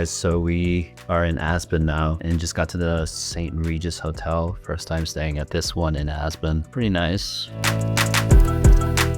guys, so we are in Aspen now and just got to the St. Regis Hotel. First time staying at this one in Aspen. Pretty nice.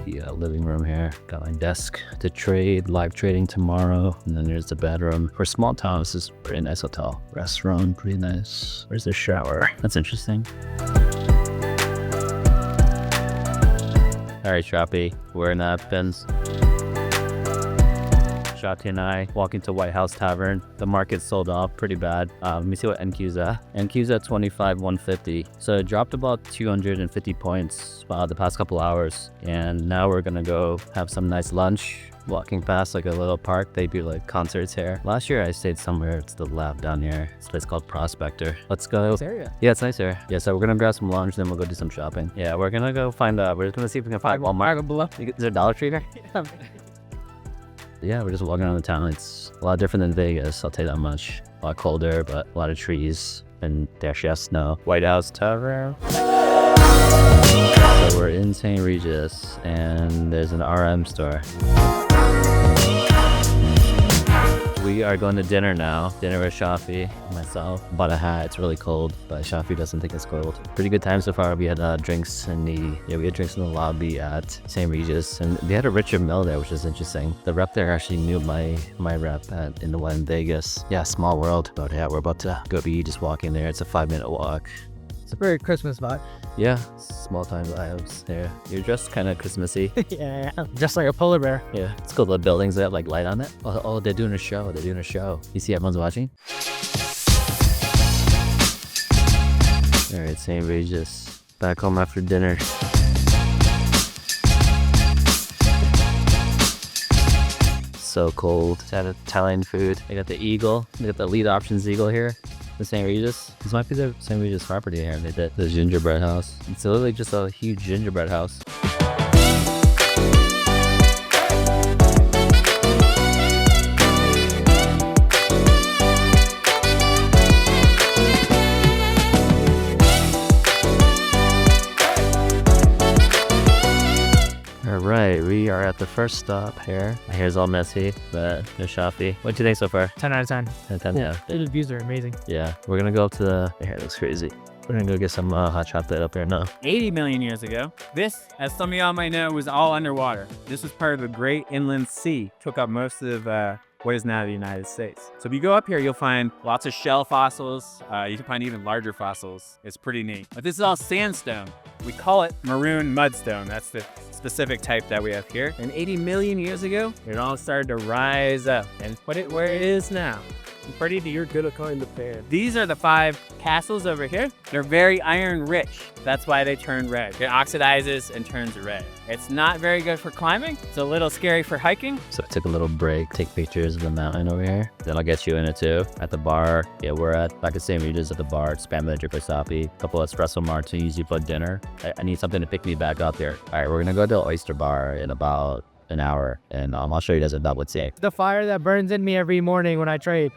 The living room here. Got my desk to trade, live trading tomorrow. And then there's the bedroom. For a small town, this is a pretty nice hotel. Restaurant, pretty nice. Where's the shower? That's interesting. All right, Shopee, we're in Aspen. Shotty and I walking to White House Tavern. The market sold off pretty bad. Let me see what NQ's at. NQ's at 25,150. So it dropped about 250 points the past couple hours. And now we're gonna go have some nice lunch. Walking past like a little park, they do like concerts here. Last year I stayed somewhere to the left down here. This place called Prospector. Let's go. Nice area. Yeah, it's nice here. Yeah, so we're gonna grab some lunch, then we'll go do some shopping. Yeah, we're gonna go find we're just gonna see if we can find Walmart. Below. Is there a Dollar Tree here? Yeah, we're just walking around the town. It's a lot different than Vegas, I'll tell you that much. A lot colder, but a lot of trees, and they actually have snow. White House Tavern. So we're in St. Regis, and there's an RM store. We are going to dinner now. Dinner with Shafi, myself. Bought a hat. It's really cold, but Shafi doesn't think it's cold. Pretty good time so far. We had drinks in the lobby at St. Regis, and they had a richer meal there, which is interesting. The rep there actually knew my rep in the one in Vegas. Yeah, small world. But yeah, we're about to go be just walking there. It's a 5-minute walk. It's a very Christmas vibe. Yeah, small time vibes there. You're dressed kind of Christmassy. Yeah, just like a polar bear. Yeah, it's cool. The buildings that have like light on it. Oh, they're doing a show. You see everyone's watching? All right, St. Regis. Back home after dinner. So cold. It's at Italian food. They got the Eagle. They got the lead options Eagle here. The St. Regis. This might be the St. Regis property here. They did the gingerbread house. It's literally just a huge gingerbread house. Alright, we are at the first stop here. My hair's all messy, but no Shafi. What do you think so far? 10 out of 10. 10 out of 10, yeah. The views are amazing. Yeah, we're gonna go up to the hair looks crazy. We're gonna go get some hot chocolate up there now. 80 million years ago, this, as some of y'all might know, was all underwater. This was part of the Great Inland Sea. Took up most of what is now the United States. So if you go up here, you'll find lots of shell fossils. You can find even larger fossils. It's pretty neat. But this is all sandstone. We call it maroon mudstone. That's the specific type that we have here. And 80 million years ago, it all started to rise up and put it where it is now. Freddie, you're good at calling the fan. These are the 5 castles over here. They're very iron rich. That's why they turn red. It oxidizes and turns red. It's not very good for climbing. It's a little scary for hiking. So I took a little break, take pictures of the mountain over here. Then I'll get you in it too. At the bar, yeah, we're at back at St. Regis at the bar. Spam the wasabi, couple of espresso martinis for dinner. I need something to pick me back up there. All right, we're gonna go to the oyster bar in about an hour, and I'll show you guys what that would say. The fire that burns in me every morning when I trade.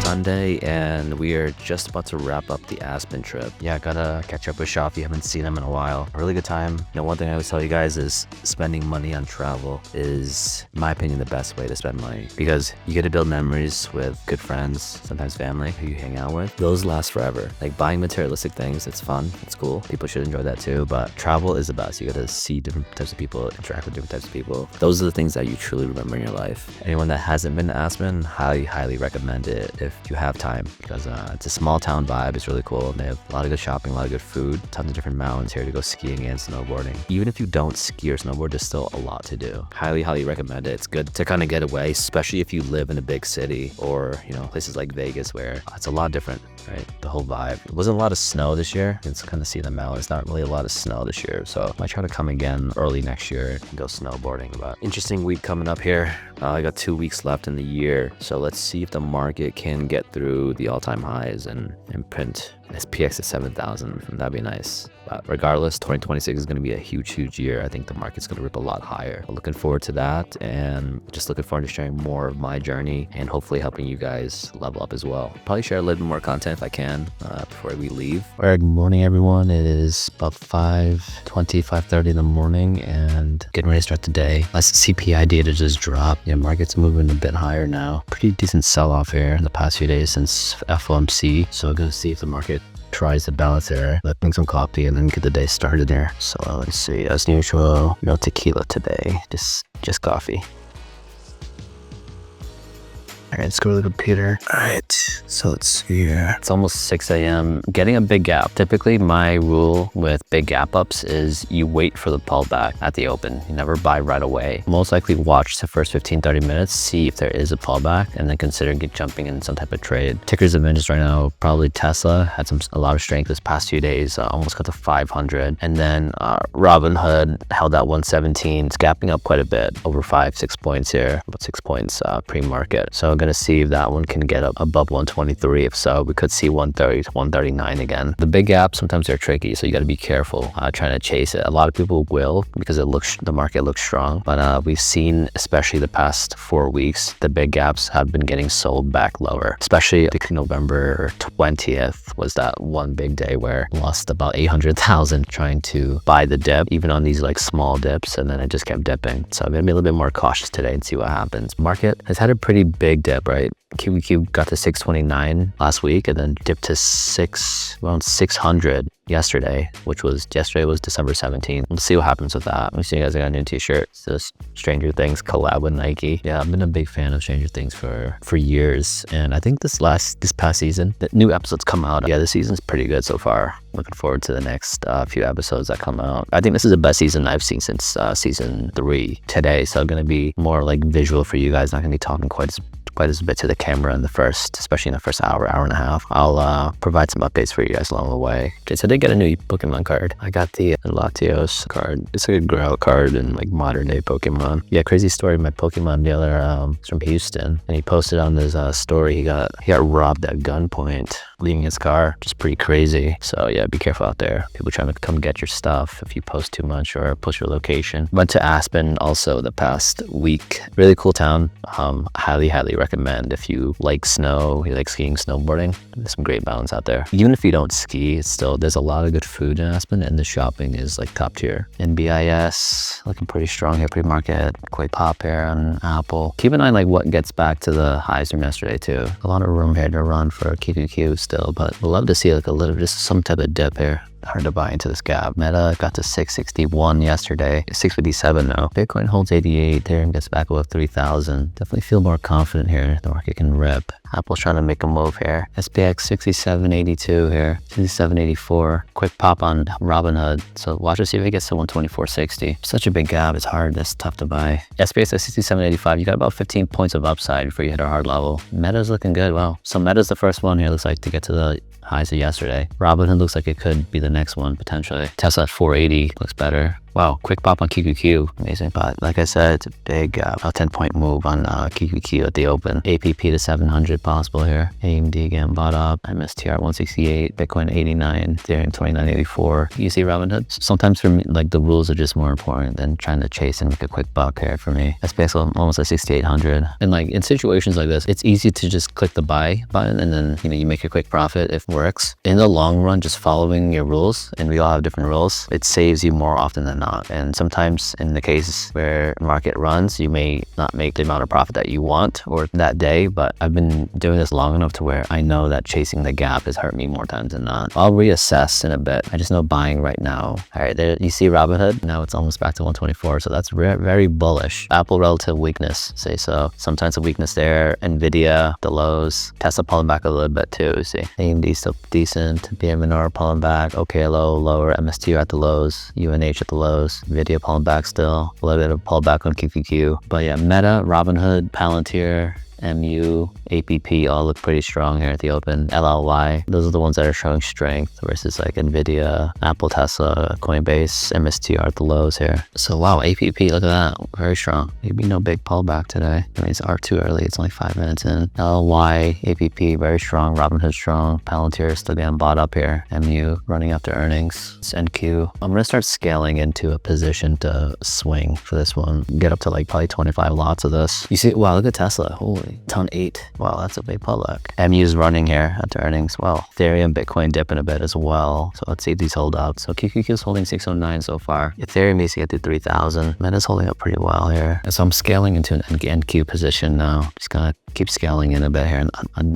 Sunday, and we are just about to wrap up the Aspen trip. Yeah, gotta catch up with Shafi. Haven't seen him in a while. A really good time. You know, one thing I always tell you guys is spending money on travel is, in my opinion, the best way to spend money, because you get to build memories with good friends, sometimes family who you hang out with. Those last forever. Like buying materialistic things, it's fun, it's cool. People should enjoy that too, but travel is the best. You gotta see different types of people, interact with different types of people. Those are the things that you truly remember in your life. Anyone that hasn't been to Aspen, highly recommend it if you have time, because it's a small town vibe. It's really cool, and they have a lot of good shopping, a lot of good food, tons of different mountains here to go skiing and snowboarding. Even if you don't ski or snowboard, there's still a lot to do. Highly recommend it. It's good to kind of get away, especially if you live in a big city, or you know, places like Vegas where it's a lot different, right? The whole vibe. It wasn't a lot of snow this year. You can kind of see the mountains. Not really a lot of snow this year, so I might try to come again early next year and go snowboarding. But interesting week coming up here. I got 2 weeks left in the year, so let's see if the market can get through the all-time highs and print SPX to 7,000. That'd be nice. But regardless, 2026 is going to be a huge year. I think the market's going to rip a lot higher. Looking forward to that, and just looking forward to sharing more of my journey and hopefully helping you guys level up as well. Probably share a little bit more content if I can before we leave. All right, good morning, everyone. It is about 5:30 in the morning and getting ready to start the day. Last CPI data just dropped. Yeah, market's moving a bit higher now. Pretty decent sell-off here in the past few days since FOMC. So I'm going to see if the market tries to balance there. Let me some coffee and then get the day started there. So let's see. As usual, no tequila today. Just coffee. All right, let's go to the computer. All right, so let's see here. It's almost 6 a.m. Getting a big gap. Typically, my rule with big gap ups is you wait for the pullback at the open. You never buy right away. Most likely watch the first 15-30 minutes, see if there is a pullback, and then consider jumping in some type of trade. Tickers of interest right now, probably Tesla had a lot of strength this past few days, almost got to 500. And then Robinhood held at 117. It's gapping up quite a bit, over 5-6 points here, about 6 points pre-market. So going to see if that one can get up above 123. If so, we could see 130 to 139 again. The big gaps, sometimes they're tricky, so you got to be careful trying to chase it. A lot of people will because the market looks strong, but we've seen, especially the past 4 weeks, the big gaps have been getting sold back lower. Especially I think November 20th was that one big day where I lost about 800,000 trying to buy the dip, even on these like small dips, and then it just kept dipping. So I'm gonna be a little bit more cautious today and see what happens. Market has had a pretty big dip, right? QQQ got to 629 last week and then dipped to around 600 yesterday, was December 17th. Let's see what happens with that. Let me see you guys. I got a new t-shirt. It's the Stranger Things collab with Nike. Yeah, I've been a big fan of Stranger Things for years, and I think this past season, the new episodes come out. Yeah, the season's pretty good so far. Looking forward to the next few episodes that come out. I think this is the best season I've seen since season 3 today, so I'm gonna be more like visual for you guys. Not gonna be talking quite as bit to the camera especially in the first hour and a half. I'll provide some updates for you guys along the way. Okay, so I did get a new Pokemon card. I got the Latios card. It's like a growl card in like modern day Pokemon. Yeah, crazy story. My Pokemon dealer is from Houston, and he posted on his story he got robbed at gunpoint leaving his car. Just pretty crazy. So yeah, be careful out there. People trying to come get your stuff if you post too much or post your location. Went to Aspen also the past week. Really cool town. Highly recommend if you like snow, you like skiing, snowboarding. There's some great mountains out there. Even if you don't ski, there's a lot of good food in Aspen, and the shopping is like top tier. NBIS looking pretty strong here pre-market. Quite pop here on Apple. Keep an eye on like what gets back to the highs from yesterday too. A lot of room here to run for QQQ still, but we'll love to see like just some type of dip here. Hard to buy into this gap. Meta got to 661 yesterday. 657 now. Bitcoin holds 88 there and gets back above 3,000. Definitely feel more confident here. The market can rip. Apple's trying to make a move here. SPX 6782 here. 6784. Quick pop on Robinhood. So watch to see if it gets to 124.60. Such a big gap. It's hard. It's tough to buy. SPX at 6785. You got about 15 points of upside before you hit a hard level. Meta's looking good. Wow. So Meta's the first one here. Looks like to get to the highs of yesterday. Robinhood looks like it could be the next one potentially. Tesla at 480 looks better. Wow, quick pop on QQQ. Amazing. But like I said, it's a big 10-point move on QQQ at the open. APP to 700 possible here. AMD getting bought up. MSTR 168. Bitcoin 89. Ethereum 2984. You see Robinhood? Sometimes for me, like the rules are just more important than trying to chase and make a quick buck here for me. SPX almost at 6,800. And like in situations like this, it's easy to just click the buy button and then you make a quick profit if it works. In the long run, just following your rules, and we all have different rules, it saves you more often than not. And sometimes in the cases where market runs, you may not make the amount of profit that you want or that day, but I've been doing this long enough to where I know that chasing the gap has hurt me more times than not. I'll reassess in a bit. I just know buying right now. All right, there you see Robinhood. Now it's almost back to 124, so that's very bullish. Apple relative weakness, say so. Sometimes a weakness there. Nvidia, the lows. Tesla pulling back a little bit too, see. AMD still decent. BMNR pulling back. OKLO lower. MSTR at the lows. UNH at the lows. Nvidia pulling back still. A little bit of pullback on QQQ. But yeah, Meta, Robinhood, Palantir, MU, APP all look pretty strong here at the open. LLY, those are the ones that are showing strength versus like Nvidia, Apple, Tesla, Coinbase, MSTR at the lows here. So wow, APP, look at that, very strong. Maybe no big pullback today. I mean, it's too early, it's only 5 minutes in. LLY, APP, very strong. Robinhood strong. Palantir still getting bought up here. MU running after earnings. It's NQ. I'm gonna start scaling into a position to swing for this one. Get up to like probably 25 lots of this. You see, wow, look at Tesla. Holy, ton 8. Wow, that's a big pullback. MU's running here after earnings. Well, Ethereum, Bitcoin dipping a bit as well. So let's see if these hold up. So QQQ's holding 609 so far. Ethereum needs to get to 3,000. Meta's holding up pretty well here. And so I'm scaling into an NQ position now. Just gonna keep scaling in a bit here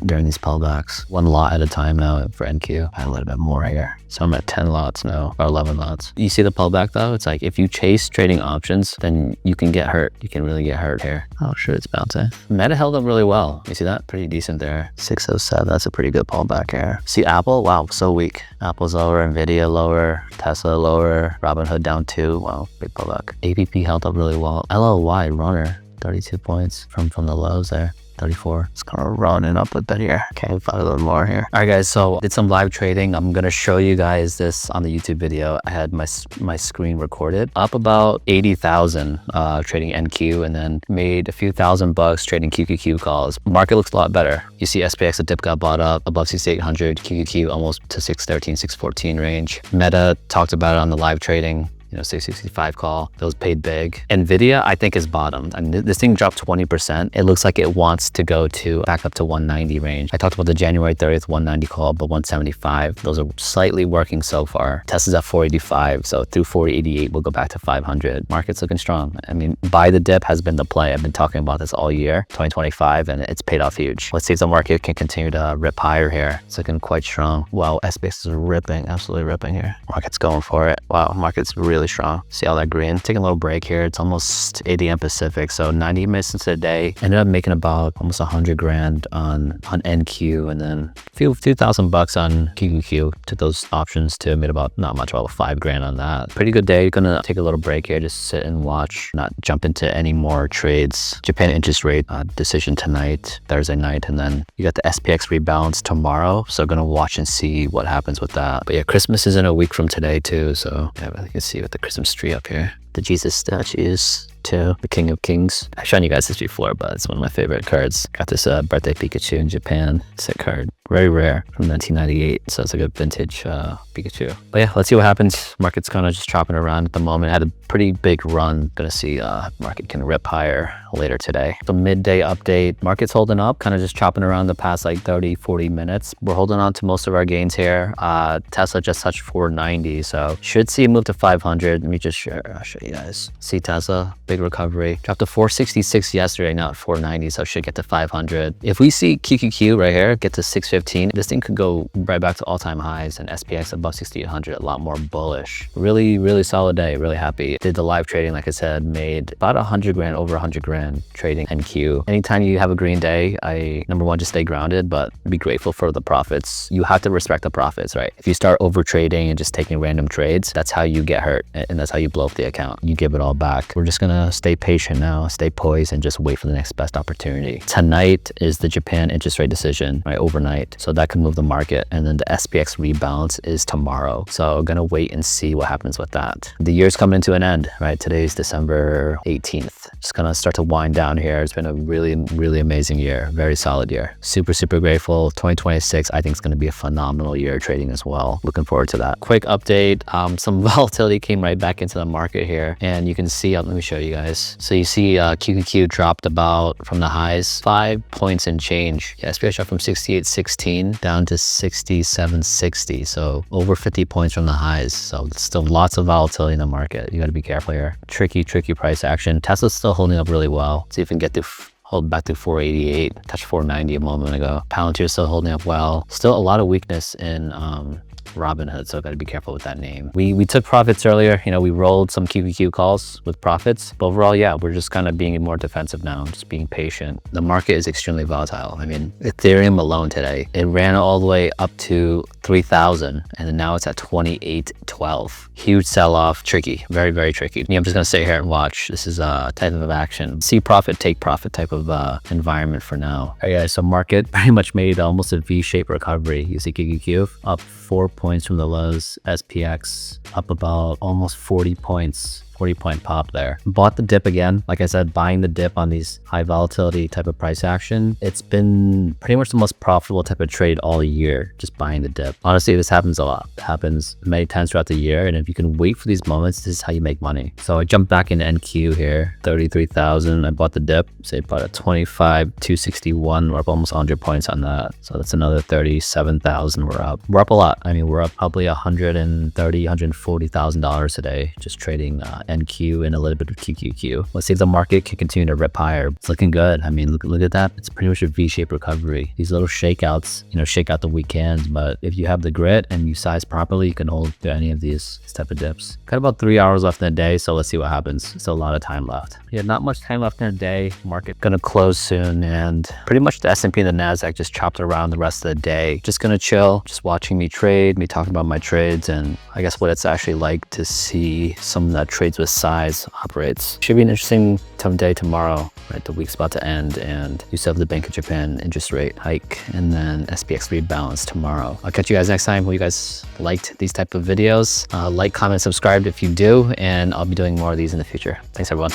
during these pullbacks. 1 lot at a time now for NQ. A little bit more here. So I'm at 10 lots now, or 11 lots. You see the pullback though? It's like if you chase trading options, then you can get hurt. You can really get hurt here. Oh sure, it's bouncing. Meta held up really well. You see that? Pretty decent there. 607, that's a pretty good pullback here. See Apple? Wow, so weak. Apple's lower, Nvidia lower, Tesla lower, Robinhood down 2. Wow, big pullback. APP held up really well. LLY runner, 32 points from the lows there. 34. It's kind of running up a bit here. Okay, find a little more here. All right, guys. So did some live trading. I'm gonna show you guys this on the YouTube video. I had my screen recorded. Up about 80,000 trading NQ, and then made a few $1,000 trading QQQ calls. Market looks a lot better. You see SPX, the dip got bought up above 6,800. QQQ almost to 613, 614 range. Meta talked about it on the live trading. 665 call. Those paid big. Nvidia, I think, is bottomed. I mean, this thing dropped 20%. It looks like it wants to go back up to 190 range. I talked about the January 30th 190 call, but 175. Those are slightly working so far. Tesla's at 485, so through 488, we'll go back to 500. Market's looking strong. I mean, buy the dip has been the play. I've been talking about this all year, 2025, and it's paid off huge. Let's see if the market can continue to rip higher here. It's looking quite strong. Wow, SPX is ripping, absolutely ripping here. Market's going for it. Wow, market's really strong. See all that green? Taking a little break here. It's almost 8 a.m. Pacific, so 90 minutes into the day. Ended up making about almost 100 grand on NQ, and then a few thousand bucks on QQQ. Took those options too. Made about not much, about 5 grand on that. Pretty good day. Gonna take a little break here, just sit and watch, not jump into any more trades. Japan interest rate decision tonight, Thursday night, and then you got the SPX rebalance tomorrow. So gonna watch and see what happens with that. But yeah, Christmas is in a week from today too, so yeah, you can see with the Christmas tree up here. The Jesus statues too, the King of Kings. I've shown you guys this before, but it's one of my favorite cards. Got this birthday Pikachu in Japan set card. Very rare from 1998, so it's like a vintage Pikachu. But yeah, let's see what happens. Market's kind of just chopping around at the moment. Had a pretty big run. Gonna see market can rip higher later today. The midday update. Market's holding up, kind of just chopping around the past like 30-40 minutes. We're holding on to most of our gains here. Tesla just touched 490, so should see a move to 500. Let me just share. I'll show you guys. See Tesla, big recovery. Dropped to 466 yesterday, now at 490, so should get to 500. If we see QQQ right here get to 650, this thing could go right back to all-time highs, and SPX above 6,800, a lot more bullish. Really solid day, really happy. Did the live trading, like I said, made about 100 grand, over 100 grand trading NQ. Anytime you have a green day, number one, just stay grounded, but be grateful for the profits. You have to respect the profits, right? If you start over trading and just taking random trades, that's how you get hurt, and that's how you blow up the account. You give it all back. We're just gonna stay patient now, stay poised, and just wait for the next best opportunity. Tonight is the Japan interest rate decision, right, overnight. So that can move the market. And then the SPX rebalance is tomorrow. So gonna wait and see what happens with that. The year's coming to an end, right? Today's December 18th. Just gonna start to wind down here. It's been a really amazing year. Very solid year. Super grateful. 2026, I think it's gonna be a phenomenal year trading as well. Looking forward to that. Quick update. Some volatility came right back into the market here. And you can see, let me show you guys. So you see QQQ dropped about from the highs, 5 points and change. Yeah, SPX dropped from 68.16 down to 67.60, so over 50 points from the highs. So still lots of volatility in the market. You got to be careful here. Tricky price action. Tesla's still holding up really well. See if we can get to hold back to 488, touched 490 a moment ago. Palantir still holding up well. Still a lot of weakness in Robinhood, so got to be careful with that name. We took profits earlier. We rolled some QQQ calls with profits, but overall, yeah, we're just kind of being more defensive now, just being patient. The market is extremely volatile. I mean, Ethereum alone today, it ran all the way up to 3,000 and then now it's at 28.12. Huge sell-off, tricky, very, very tricky. Yeah, I'm just gonna sit here and watch. This is a type of action. See profit, take profit type of environment for now. All right, guys, so market pretty much made almost a V-shaped recovery. You see QQQ up 4 points from the lows, SPX up about almost 40 points. 40-point pop there. Bought the dip again. Like I said, buying the dip on these high volatility type of price action. It's been pretty much the most profitable type of trade all year, just buying the dip. Honestly, this happens a lot. It happens many times throughout the year. And if you can wait for these moments, this is how you make money. So I jumped back into NQ here, 33,000. I bought the dip, say bought at 25,261. We're up almost 100 points on that. So that's another 37,000 we're up. We're up a lot. I mean, we're up probably $130,000, $140,000 today, just trading NQ and a little bit of QQQ. Let's see if the market can continue to rip higher. It's looking good. I mean, look at that. It's pretty much a V-shaped recovery. These little shakeouts, shake out the weekends, but if you have the grit and you size properly, you can hold to any of these type of dips. Got about 3 hours left in the day, so let's see what happens. Still a lot of time left. Yeah, not much time left in the day. Market gonna close soon, and pretty much the S&P and the NASDAQ just chopped around the rest of the day. Just gonna chill, just watching me trade, me talking about my trades, and I guess what it's actually like to see some of that trades with size operates. Should be an interesting day tomorrow, right? The week's about to end, and you still have the Bank of Japan interest rate hike, and then SPX rebalance tomorrow. I'll catch you guys next time. Hope you guys liked these type of videos. Like, comment, subscribe if you do, and I'll be doing more of these in the future. Thanks, everyone.